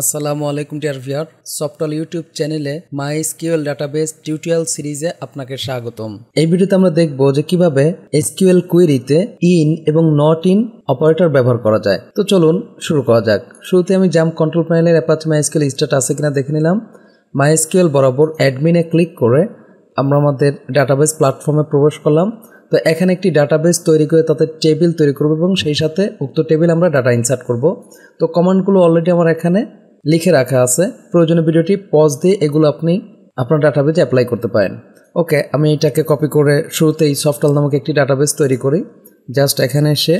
আসসালামু আলাইকুম dear viewer, software YouTube চ্যানেলে মাইএসকিউএল ডাটাবেস টিউটোরিয়াল সিরিজে আপনাকে স্বাগতম। এই ভিডিওতে আমরা দেখব যে কিভাবে এসকিউএল কুয়েরিতে ইন এবং নট ইন অপারেটর ব্যবহার করা যায়। তো চলুন শুরু করা যাক। শুরুতে আমি জাম্প কন্ট্রোল প্যানেলের অ্যাপাচি মাইএসকিউএল স্টার্ট আছে কিনা দেখে নিলাম। মাইএসকিউএল বরাবর অ্যাডমিনে ক্লিক করে আমরা আমাদের ডাটাবেস প্ল্যাটফর্মে প্রবেশ করলাম। তো এখানে একটি ডাটাবেস তৈরি করে তাতে টেবিল তৈরি করব এবং সেই সাথে উক্ত টেবিল আমরা ডাটা ইনসার্ট করব। তো কমান্ডগুলো অলরেডি আমার এখানে লিখে রাখা আছে, প্রয়োজনীয় ভিডিওটি পজ দিয়ে এগুলো আপনি আপনার ডাটাবেজে অ্যাপ্লাই করতে পারেন। ওকে, আমি এটাকে কপি করে শুরুতেই সফটওয়্যার নামক একটি ডাটাবেস তৈরি করি। জাস্ট এখানে এসে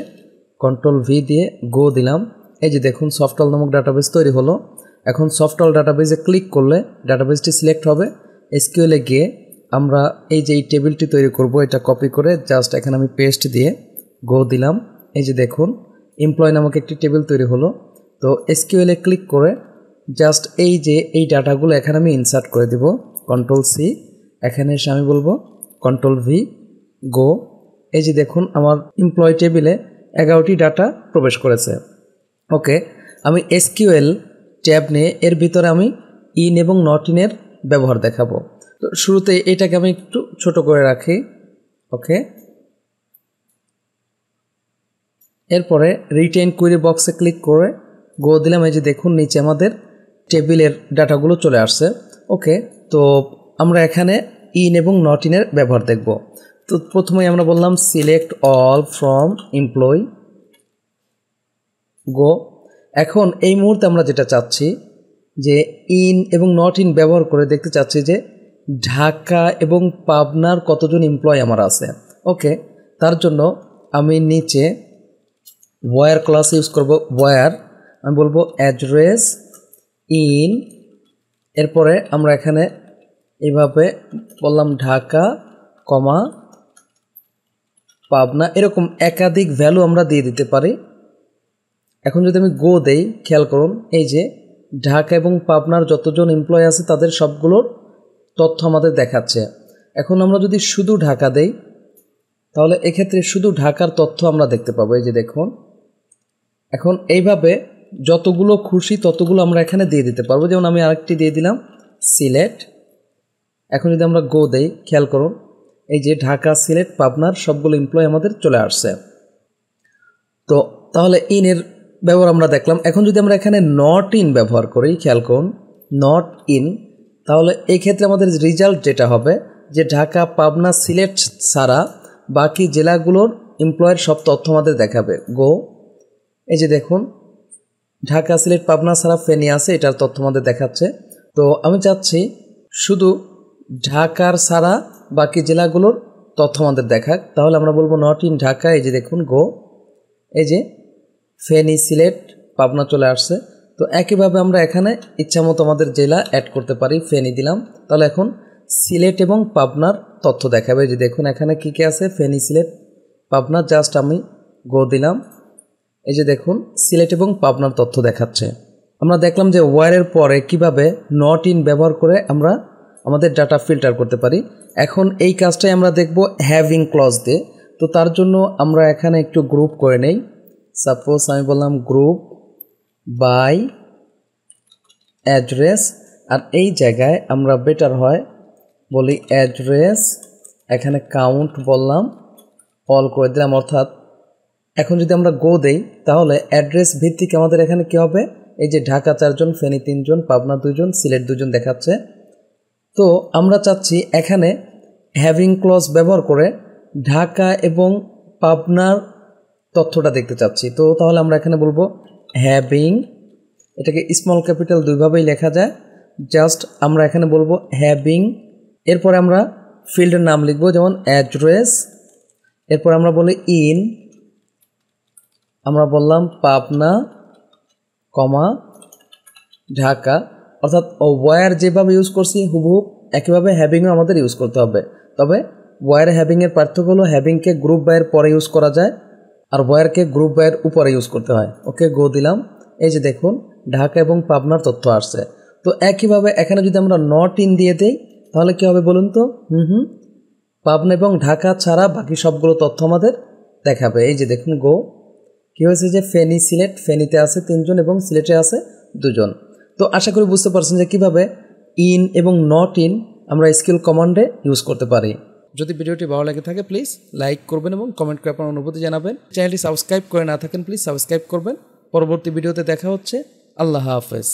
কন্ট্রোল ভি দিয়ে গো দিলাম। এই যে দেখুন সফটওয়্যার নামক ডাটাবেস তৈরি হলো। এখন সফটওয়্যার ডাটাবেসে ক্লিক করলে ডাটাবেসটি সিলেক্ট হবে। এসকিউএলে গিয়ে আমরা এই যে এই টেবিলটি তৈরি করব, এটা কপি করে জাস্ট এখানে আমি পেস্ট দিয়ে গো দিলাম। এই যে দেখুন এমপ্লয় নামক একটি টেবিল তৈরি হলো। তো এসকিউএলে ক্লিক করে জাস্ট এই যে এই ডাটাগুলো এখানে আমি ইনসার্ট করে দিব। কন্ট্রোল সি, এখানে এসে আমি বলবো কন্ট্রোল ভি গো। এই যে দেখুন আমার এমপ্লয় টেবিলে 11টি ডাটা প্রবেশ করেছে। ওকে, আমি এসকিউএল ট্যাব নিয়ে এর ভিতরে আমি ইন এবং নট ইনের ব্যবহার দেখাবো। তো শুরুতে এটাকে আমি একটু ছোট করে রাখি। ওকে, এরপরে রিটেন কুয়েরি বক্সে ক্লিক করে গো দিলাম। এই যে দেখুন নিচে আমাদের টেবিলের ডাটাগুলো চলে আসছে। ওকে, তো আমরা এখানে ইন এবং নট ইনের ব্যবহার দেখব। তো প্রথমেই আমরা বললাম সিলেক্ট অল ফ্রম এমপ্লয় গো। এখন এই মুহূর্তে আমরা যেটা চাচ্ছি যে ইন এবং নট ইন ব্যবহার করে দেখতে চাচ্ছি যে ঢাকা এবং পাবনার কতজন এমপ্লয় আমার আছে। ওকে, তার জন্য আমি নিচে ওয়্যার ক্লাস ইউজ করব। ওয়্যার আমি বলবো অ্যাড্রেস ইন, এরপরে আমরা এখানে এইভাবে বললাম ঢাকা কমা পাবনা, এরকম একাধিক ভ্যালু আমরা দিয়ে দিতে পারি। এখন যদি আমি গো দেই, খেয়াল করুন এই যে ঢাকা এবং পাবনার যতজন এমপ্লয় আছে তাদের সবগুলোর তথ্য আমাদের দেখাচ্ছে। এখন আমরা যদি শুধু ঢাকা দেই তাহলে এক্ষেত্রে শুধু ঢাকার তথ্য আমরা দেখতে পাবো। এই যে দেখুন এখন এইভাবে যতগুলো খুশি ততগুলো আমরা এখানে দিয়ে দিতে পারবো। যেমন আমি আরেকটি দিয়ে দিলাম সিলেট। এখন যদি আমরা গো দেই, খেয়াল করুন এই যে ঢাকা সিলেট পাবনার সবগুলো এমপ্লয় আমাদের চলে আসছে। তো তাহলে ইনের ব্যবহার আমরা দেখলাম। এখন যদি আমরা এখানে নট ইন ব্যবহার করি, খেয়াল করুন নট ইন, তাহলে এই ক্ষেত্রে আমাদের রেজাল্ট যেটা হবে যে ঢাকা পাবনা সিলেট ছাড়া বাকি জেলাগুলোর এমপ্লয়ের সব তথ্য আমাদের দেখাবে। গো, এই যে দেখুন ঢাকা সিলেট পাবনা ছাড়া ফেনী আছে, এটার তথ্য আমাদের দেখাচ্ছে। তো আমি চাচ্ছি শুধু ঢাকার ছাড়া বাকি জেলাগুলোর তথ্য আমাদের দেখাক, তাহলে আমরা বলবো নট ইন ঢাকা। এই যে দেখুন গো, এই যে ফেনী সিলেট পাবনা চলে আসছে। তো একইভাবে আমরা এখানে ইচ্ছামতো আমাদের জেলা অ্যাড করতে পারি। ফেনী দিলাম, তাহলে এখন সিলেট এবং পাবনার তথ্য দেখাবে। যে দেখুন এখানে কী কী আছে, ফেনী সিলেট পাবনা, জাস্ট আমি গো দিলাম। এই যে দেখুন সিলেট এবং পাবনার তথ্য দেখাচ্ছে। আমরা দেখলাম যে ওয়্যারের পরে কিভাবে নট ইন ব্যবহার করে আমরা আমাদের ডাটা ফিল্টার করতে পারি। এখন এই কাজটাই আমরা দেখব হ্যাভিং ক্লজ দিয়ে। তো তার জন্য আমরা এখানে একটু গ্রুপ করে নেই। সাপোজ আমি বললাম গ্রুপ বাই অ্যাড্রেস, আর এই জায়গায় আমরা বেটার হয় বলি অ্যাড্রেস, এখানে কাউন্ট বললাম অল করে দিলাম। অর্থাৎ এখন যদি আমরা গো দেই তাহলে অ্যাড্রেস ভিত্তিক আমাদের এখানে কী হবে, এই যে ঢাকা 4 জন, ফেনী 3 জন, পাবনা 2 জন, সিলেট 2 জন দেখাচ্ছে। তো আমরা চাচ্ছি এখানে হ্যাভিং ক্লজ ব্যবহার করে ঢাকা এবং পাবনার তথ্যটা দেখতে চাচ্ছি। তো তাহলে আমরা এখানে বলবো হ্যাভিং, এটাকে স্মল ক্যাপিটাল দুইভাবেই লেখা যায়। জাস্ট আমরা এখানে বলবো হ্যাভিং, এরপরে আমরা ফিল্ডের নাম লিখব যেমন অ্যাড্রেস, এরপর আমরা বলি ইন, আমরা বললাম পাবনা কমা ঢাকা। অর্থাৎ ওয়্যার যেভাবে ইউজ করছি হুবহুব একইভাবে হ্যাভিংও আমাদের ইউজ করতে হবে। তবে ওয়্যার হ্যাভিংয়ের পার্থক্য হলো হ্যাভিংকে গ্রুপ বাইয়ের পরে ইউজ করা যায় আর ওয়্যারকে গ্রুপ বাইয়ের উপরে ইউজ করতে হয়। ওকে, গো দিলাম। এই যে দেখুন ঢাকা এবং পাবনার তথ্য আসছে। তো একইভাবে এখানে যদি আমরা নট ইন দিয়ে দেই তাহলে কী হবে বলুন তো, পাবনা এবং ঢাকা ছাড়া বাকি সবগুলো তথ্য আমাদের দেখাবে। এই যে দেখুন গো, কী হয়েছে যে ফেনী সিলেট, ফেনীতে আছে 3 জন এবং সিলেটে আছে 2 জন। তো আশা করি বুঝতে পারছেন যে কীভাবে ইন এবং নট ইন আমরা স্কিল কমান্ডে ইউজ করতে পারি। যদি ভিডিওটি ভালো লাগে থাকে প্লিজ লাইক করবেন এবং কমেন্ট করে আপনার অনুভূতি জানাবেন। চ্যানেলটি সাবস্ক্রাইব করে না থাকেন প্লিজ সাবস্ক্রাইব করবেন। পরবর্তী ভিডিওতে দেখা হচ্ছে। আল্লাহ হাফেজ।